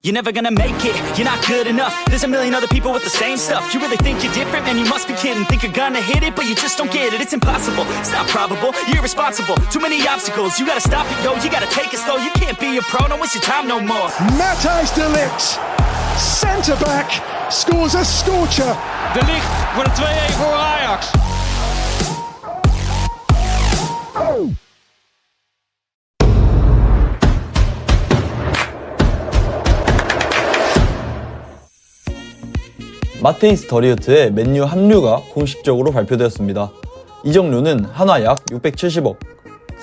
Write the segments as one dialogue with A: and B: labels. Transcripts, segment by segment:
A: You're never gonna make it, you're not good enough. There's a million other people with the same stuff. You really think you're different? Man, you must be kidding. Think you're gonna hit it, but you just don't get it. It's impossible, it's not probable, you're irresponsible. Too many obstacles, you gotta stop it, yo. You gotta take it slow, you can't be a pro. Don't waste your time no more.
B: Matthijs de Ligt, centre-back, scores a scorcher.
C: De Ligt voor de 2-1 voor Ajax.
D: 마테이스 더리우트의 맨유 합류가 공식적으로 발표되었습니다. 이적료는 한화 약 670억,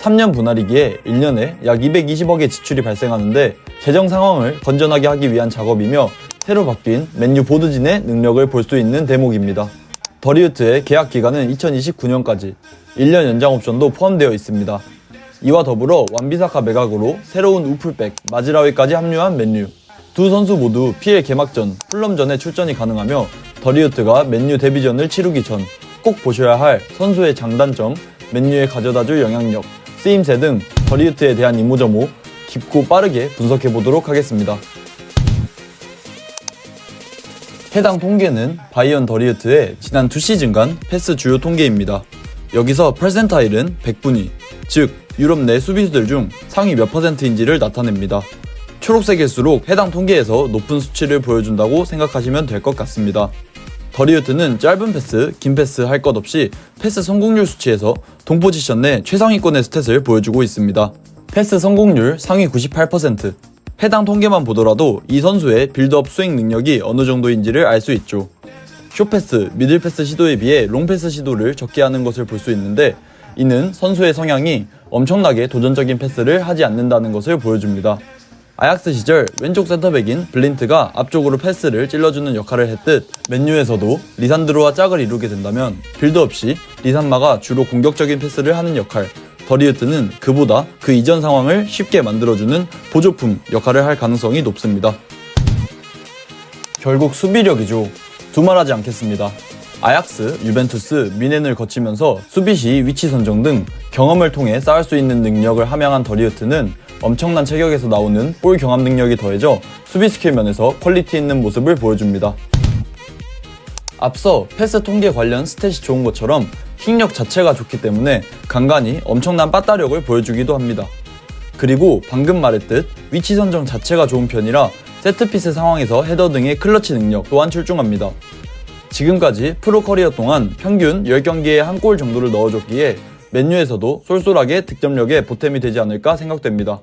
D: 3년 분할이기에 1년에 약 220억의 지출이 발생하는데 재정 상황을 건전하게 하기 위한 작업이며 새로 바뀐 맨유 보드진의 능력을 볼 수 있는 대목입니다. 더리우트의 계약 기간은 2029년까지, 1년 연장 옵션도 포함되어 있습니다. 이와 더불어 완비사카 매각으로 새로운 우풀백 마즈라위까지 합류한 맨유. 두 선수 모두 PL 개막전, 풀럼전에 출전이 가능하며 더리우트가 맨유 데뷔전을 치르기 전 꼭 보셔야 할 선수의 장단점, 맨유에 가져다줄 영향력, 쓰임새 등 더리우트에 대한 이모저모 깊고 빠르게 분석해보도록 하겠습니다. 해당 통계는 바이언 더리우트의 지난 2시즌간 패스 주요 통계입니다. 여기서 퍼센타일은 100분위, 즉 유럽 내 수비수들 중 상위 몇 %인지를 나타냅니다. 초록색일수록 해당 통계에서 높은 수치를 보여준다고 생각하시면 될 것 같습니다. 더리우트는 짧은 패스, 긴 패스 할 것 없이 패스 성공률 수치에서 동포지션 내 최상위권의 스탯을 보여주고 있습니다. 패스 성공률 상위 98%. 해당 통계만 보더라도 이 선수의 빌드업 스윙 능력이 어느 정도인지를 알 수 있죠. 숏패스, 미들패스 시도에 비해 롱패스 시도를 적게 하는 것을 볼 수 있는데 이는 선수의 성향이 엄청나게 도전적인 패스를 하지 않는다는 것을 보여줍니다. 아약스 시절 왼쪽 센터백인 블린트가 앞쪽으로 패스를 찔러주는 역할을 했듯 맨유에서도 리산드로와 짝을 이루게 된다면 빌드업 시 리산마가 주로 공격적인 패스를 하는 역할, 더리우트는 그보다 그 이전 상황을 쉽게 만들어주는 보조품 역할을 할 가능성이 높습니다. 결국 수비력이죠. 두말하지 않겠습니다. 아약스, 유벤투스, 미넨을 거치면서 수비 시 위치 선정 등 경험을 통해 쌓을 수 있는 능력을 함양한 더리우트는 엄청난 체격에서 나오는 볼 경험 능력이 더해져 수비 스킬 면에서 퀄리티 있는 모습을 보여줍니다. 앞서 패스 통계 관련 스탯이 좋은 것처럼 힘력 자체가 좋기 때문에 간간히 엄청난 빠따력을 보여주기도 합니다. 그리고 방금 말했듯 위치 선정 자체가 좋은 편이라 세트피스 상황에서 헤더 등의 클러치 능력 또한 출중합니다. 지금까지 프로 커리어 동안 평균 10경기에 한 골 정도를 넣어줬기에 맨유에서도 쏠쏠하게 득점력에 보탬이 되지 않을까 생각됩니다.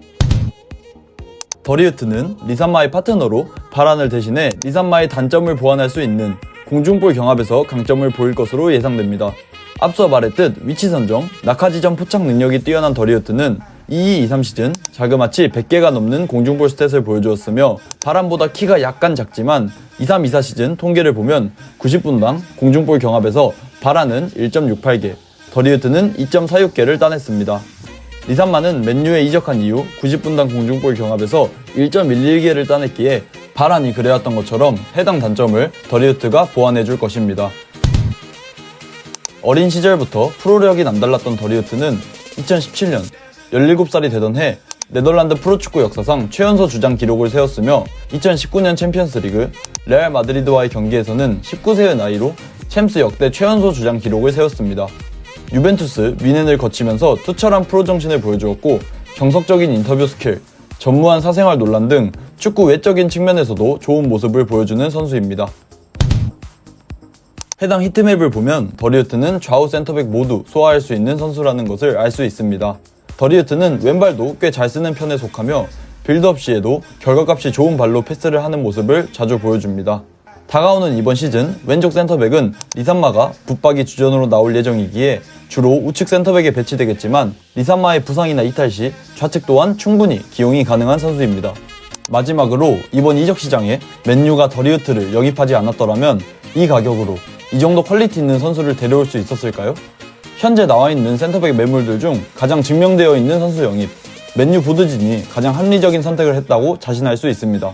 D: 더리우트는 리산마의 파트너로 바란을 대신해 리산마의 단점을 보완할 수 있는 공중볼 경합에서 강점을 보일 것으로 예상됩니다. 앞서 말했듯 위치 선정, 낙하지점 포착 능력이 뛰어난 더리우트는 22-23 시즌 자그마치 100개가 넘는 공중볼 스탯을 보여주었으며 바란보다 키가 약간 작지만 23-24 시즌 통계를 보면 90분당 공중볼 경합에서 바란은 1.68개, 더리우트는 2.46개를 따냈습니다. 리산마는 맨유에 이적한 이후 90분당 공중볼 경합에서 1.11개를 따냈기에 바란이 그래왔던 것처럼 해당 단점을 더리우트가 보완해줄 것입니다. 어린 시절부터 프로력이 남달랐던 더리우트는 2017년 17살이 되던 해 네덜란드 프로축구 역사상 최연소 주장 기록을 세웠으며 2019년 챔피언스리그 레알 마드리드와의 경기에서는 19세의 나이로 챔스 역대 최연소 주장 기록을 세웠습니다. 유벤투스, 미넨을 거치면서 투철한 프로 정신을 보여주었고 정석적인 인터뷰 스킬, 전무한 사생활 논란 등 축구 외적인 측면에서도 좋은 모습을 보여주는 선수입니다. 해당 히트맵을 보면 더리우트는 좌우 센터백 모두 소화할 수 있는 선수라는 것을 알 수 있습니다. 더리우트는 왼발도 꽤 잘 쓰는 편에 속하며 빌드업 시에도 결과값이 좋은 발로 패스를 하는 모습을 자주 보여줍니다. 다가오는 이번 시즌 왼쪽 센터백은 리산마가 붙박이 주전으로 나올 예정이기에 주로 우측 센터백에 배치되겠지만 리산마의 부상이나 이탈 시 좌측 또한 충분히 기용이 가능한 선수입니다. 마지막으로 이번 이적 시장에 맨유가 더리우트를 영입하지 않았더라면 이 가격으로 이 정도 퀄리티 있는 선수를 데려올 수 있었을까요? 현재 나와있는 센터백 매물들 중 가장 증명되어 있는 선수 영입, 맨유 보드진이 가장 합리적인 선택을 했다고 자신할 수 있습니다.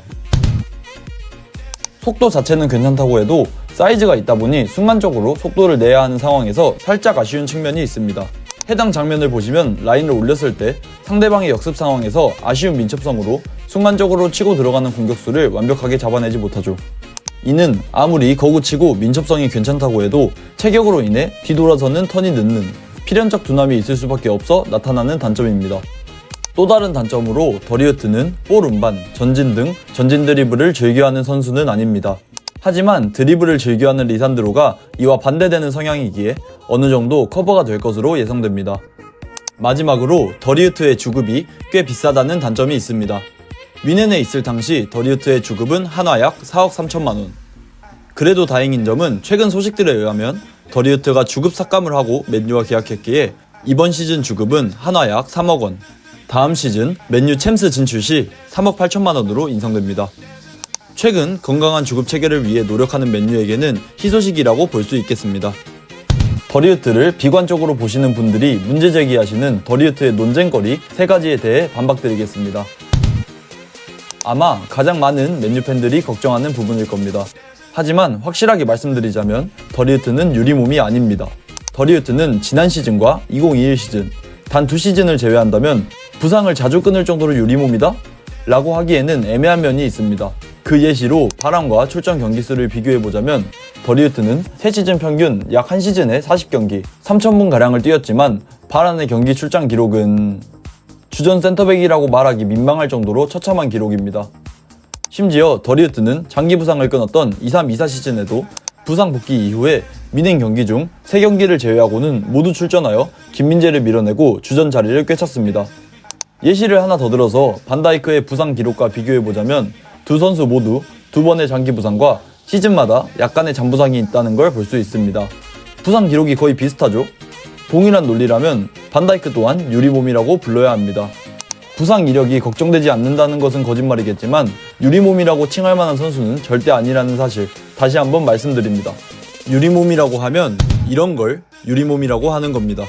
D: 속도 자체는 괜찮다고 해도 사이즈가 있다 보니 순간적으로 속도를 내야 하는 상황에서 살짝 아쉬운 측면이 있습니다. 해당 장면을 보시면 라인을 올렸을 때 상대방의 역습 상황에서 아쉬운 민첩성으로 순간적으로 치고 들어가는 공격수를 완벽하게 잡아내지 못하죠. 이는 아무리 거구치고 민첩성이 괜찮다고 해도 체격으로 인해 뒤돌아서는 턴이 늦는 필연적 둔함이 있을 수밖에 없어 나타나는 단점입니다. 또 다른 단점으로 더리우트는 볼 운반, 전진 등 전진 드리블을 즐겨하는 선수는 아닙니다. 하지만 드리블을 즐겨하는 리산드로가 이와 반대되는 성향이기에 어느 정도 커버가 될 것으로 예상됩니다. 마지막으로 더리우트의 주급이 꽤 비싸다는 단점이 있습니다. 뮌헨에 있을 당시 더리우트의 주급은 한화 약 4억 3천만 원. 그래도 다행인 점은 최근 소식들에 의하면 더리우트가 주급 삭감을 하고 맨유와 계약했기에 이번 시즌 주급은 한화 약 3억 원. 다음 시즌 맨유 챔스 진출 시 3억 8천만 원으로 인상됩니다. 최근 건강한 주급 체계를 위해 노력하는 맨유에게는 희소식이라고 볼 수 있겠습니다. 더리우트를 비관적으로 보시는 분들이 문제 제기하시는 더리우트의 논쟁거리 3가지에 대해 반박드리겠습니다. 아마 가장 많은 맨유 팬들이 걱정하는 부분일 겁니다. 하지만 확실하게 말씀드리자면 더리우트는 유리몸이 아닙니다. 더리우트는 지난 시즌과 2021 시즌 단 2시즌을 제외한다면 부상을 자주 끊을 정도로 유리몸이다? 라고 하기에는 애매한 면이 있습니다. 그 예시로 바람과 출전 경기수를 비교해보자면 더리우트는 3시즌 평균 약 1시즌에 40경기 3,000분가량을 뛰었지만 바람의 경기 출장 기록은 주전 센터백이라고 말하기 민망할 정도로 처참한 기록입니다. 심지어 더리우트는 장기 부상을 끊었던 23-24 시즌에도 부상 복귀 이후에 미넨 경기 중 3경기를 제외하고는 모두 출전하여 김민재를 밀어내고 주전 자리를 꿰찼습니다. 예시를 하나 더 들어서 반다이크의 부상 기록과 비교해보자면 두 선수 모두 2번의 장기 부상과 시즌마다 약간의 잔부상이 있다는 걸 볼 수 있습니다. 부상 기록이 거의 비슷하죠? 동일한 논리라면 반다이크 또한 유리몸이라고 불러야 합니다. 부상 이력이 걱정되지 않는다는 것은 거짓말이겠지만 유리몸이라고 칭할 만한 선수는 절대 아니라는 사실 다시 한번 말씀드립니다. 유리몸이라고 하면 이런 걸 유리몸이라고 하는 겁니다.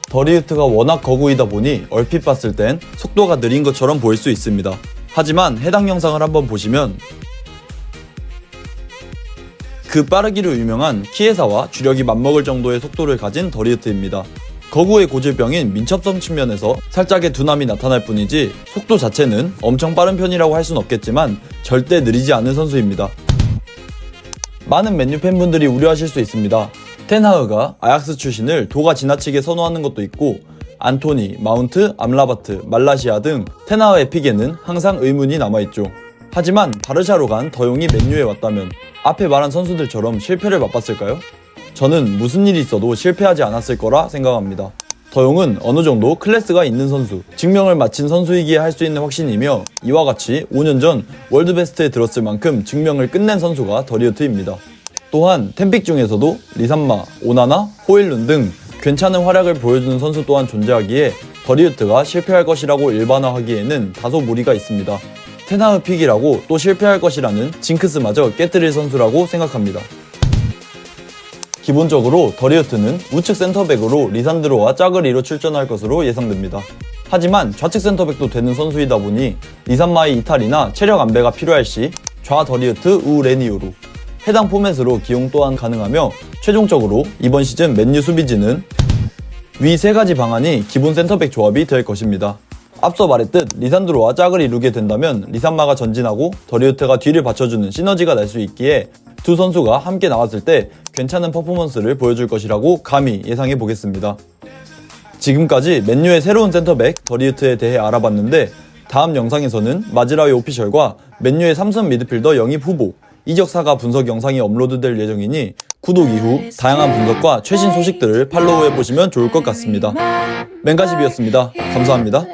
D: 더리우트가 워낙 거구이다 보니 얼핏 봤을 땐 속도가 느린 것처럼 보일 수 있습니다. 하지만 해당 영상을 한번 보시면 그 빠르기로 유명한 키에사와 주력이 맞먹을 정도의 속도를 가진 더리우트입니다. 거구의 고질병인 민첩성 측면에서 살짝의 둔함이 나타날 뿐이지 속도 자체는 엄청 빠른 편이라고 할 순 없겠지만 절대 느리지 않은 선수입니다. 많은 맨유 팬분들이 우려하실 수 있습니다. 텐하흐가 아약스 출신을 도가 지나치게 선호하는 것도 있고 안토니, 마운트, 암라바트, 말라시아 등 텐하흐의 픽에는 항상 의문이 남아있죠. 하지만 바르샤로 간 더용이 맨유에 왔다면 앞에 말한 선수들처럼 실패를 맛봤을까요? 저는 무슨 일이 있어도 실패하지 않았을 거라 생각합니다. 더용은 어느 정도 클래스가 있는 선수, 증명을 마친 선수이기에 할 수 있는 확신이며 이와 같이 5년 전 월드베스트에 들었을 만큼 증명을 끝낸 선수가 더리우트입니다. 또한 템픽 중에서도 리산마, 오나나, 호일룬 등 괜찮은 활약을 보여주는 선수 또한 존재하기에 더리우트가 실패할 것이라고 일반화하기에는 다소 무리가 있습니다. 텐하흐 픽이라고 또 실패할 것이라는 징크스마저 깨뜨릴 선수라고 생각합니다. 기본적으로 더리우트는 우측 센터백으로 리산드로와 짜그리로 출전할 것으로 예상됩니다. 하지만 좌측 센터백도 되는 선수이다 보니 리산마의 이탈이나 체력 안배가 필요할 시 좌 더리우트, 우 레니오로 해당 포맷으로 기용 또한 가능하며 최종적으로 이번 시즌 맨유 수비진은 위 3가지 방안이 기본 센터백 조합이 될 것입니다. 앞서 말했듯 리산드로와 짝을 이루게 된다면 리산마가 전진하고 더리우트가 뒤를 받쳐주는 시너지가 날 수 있기에 두 선수가 함께 나왔을 때 괜찮은 퍼포먼스를 보여줄 것이라고 감히 예상해 보겠습니다. 지금까지 맨유의 새로운 센터백 더리우트에 대해 알아봤는데 다음 영상에서는 마즈라위 오피셜과 맨유의 3선 미드필더 영입 후보, 이적 사가 분석 영상이 업로드될 예정이니 구독 이후 다양한 분석과 최신 소식들을 팔로우해보시면 좋을 것 같습니다. 맹가십이었습니다. 감사합니다.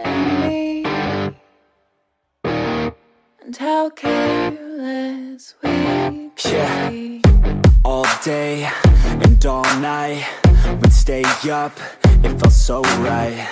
A: Yeah, all day and all night, we'd stay up, it felt so right.